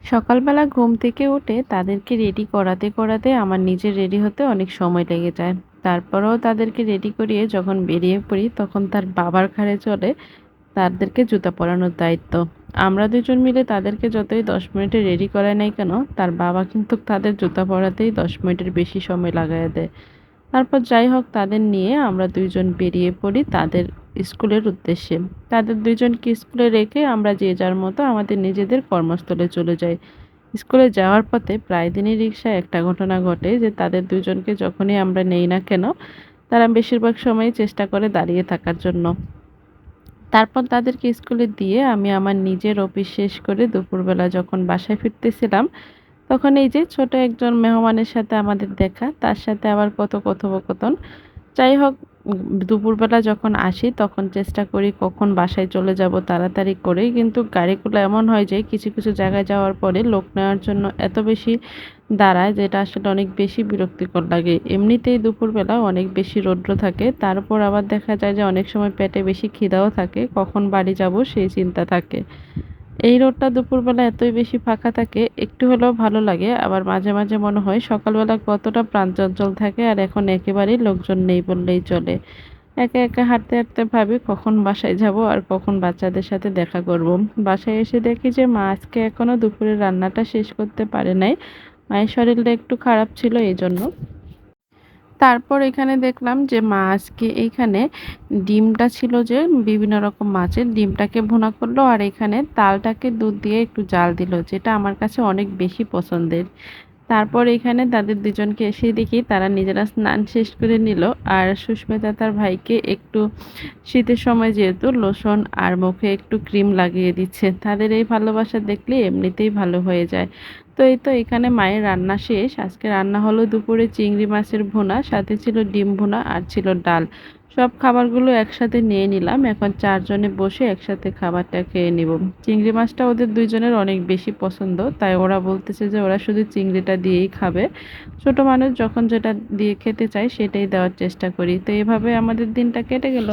সকালবেলা ঘুম থেকে উঠে তাদেরকে রেডি করাতে করাতে আমার নিজের রেডি হতে অনেক সময় লেগে যায়। তারপরেও তাদেরকে রেডি করিয়ে যখন বেরিয়ে পড়ি তখন তার বাবার ঘাড়ে চলে তাদেরকে জুতা পরানোর দায়িত্ব। আমরা দুজন মিলে তাদেরকে যতই ১০ মিনিটে রেডি করাই নাই কেন, তার বাবা কিন্তু তাদের জুতা পরাতেই ১০ মিনিটের বেশি সময় লাগাইয়া দেয়। তারপর যাই হোক তাদের নিয়ে আমরা ২ জন বেরিয়ে পড়ি তাদের স্কুলের উদ্দেশ্যে। তাদের ২ জনকে স্কুলে রেখে আমরা যে যার মতো আমাদের নিজেদের কর্মস্থলে চলে যাই। স্কুলে যাওয়ার পথে প্রায় দিনই রিকশায় একটা ঘটনা ঘটে যে তাদের ২ জনকে যখনই আমরা নেই না কেন, তারা বেশিরভাগ সময়ই চেষ্টা করে দাঁড়িয়ে থাকার জন্য। তারপর তাদেরকে স্কুলে দিয়ে আমি আমার নিজের অফিস শেষ করে দুপুরবেলা যখন বাসায় ফিরতেছিলাম, তখন এই যে ছোট একজন মেহমানের সাথে আমাদের দেখা, তার সাথে আবার কত কথোপকথন। যাই হোক দুপুরবেলা যখন আসি তখন চেষ্টা করি কখন বাসায় চলে যাব তাড়াতাড়ি করে। কিন্তু গাড়িগুলো এমন হয় যে কিছু, কিছু জায়গায় যাওয়ার পরে লোক নেওয়ার জন্য এত বেশি দাঁড়ায় যেটা আসলে অনেক বেশি বিরক্তিকর লাগে। এমনিতেই দুপুরবেলা অনেক বেশি রৌদ্র থাকে। তার উপর আবার দেখা যায় যে অনেক সময় পেটে বেশি খিদাও থাকে। কখন বাড়ি যাব সেই চিন্তা থাকে। এই রোডটা দুপুরবেলা এতই বেশি ফাঁকা থাকে, একটু হলেও ভালো লাগে। আবার মাঝে, মাঝে মনে হয় সকালবেলা কতটা প্রাণচঞ্চল থাকে আর এখন একেবারেই লোকজন নেই বললেই চলে। একা, একা হাঁটতে, হাঁটতে ভাবি কখন বাসায় যাব আর কখন বাচ্চাদের সাথে দেখা করব। বাসায় এসে দেখি যে মা আজকে এখনো দুপুরের রান্নাটা শেষ করতে পারে নাই। মায়ের শরীরটা একটু খারাপ ছিল এজন্য। তারপর এখানে দেখলাম যে মা আজকে এইখানে ডিমটা ছিল যে বিভিন্ন রকম মাছের ডিমটাকে ভুনা করলো আর এখানে তালটাকে দুধ দিয়ে একটু জাল দিল, যেটা আমার কাছে অনেক বেশি পছন্দের। তারপর এখানে তাদের দুজনকে এসে দেখি তারা নিজেরা স্নান শেষ করে নিল আর সুস্মিতা তার ভাইকে একটু শীতের সময় যেহেতু লোশন আর মুখে একটু ক্রিম লাগিয়ে দিচ্ছে। তাদের এই ভালোবাসা দেখলে এমনিতেই ভালো হয়ে যায়। তো এই তো এখানে মায়ের রান্না শেষ। আজকে রান্না হলো দুপুরে চিংড়ি মাছের ভুনা, সাথে ছিল ডিম ভুনা আর ছিল ডাল। সব খাবারগুলো একসাথে নিয়ে নিলাম। এখন ৪ জনে বসে একসাথে খাবারটা খেয়ে নিব। চিংড়ি মাছটা ওদের ২ জনের অনেক বেশি পছন্দ। তাই ওরা বলতেছে যে ওরা শুধু চিংড়িটা দিয়েই খাবে। ছোট মানুষ যখন যেটা দিয়ে খেতে চায় সেটাই দেওয়ার চেষ্টা করি। তো এভাবে আমাদের দিনটা কেটে গেল।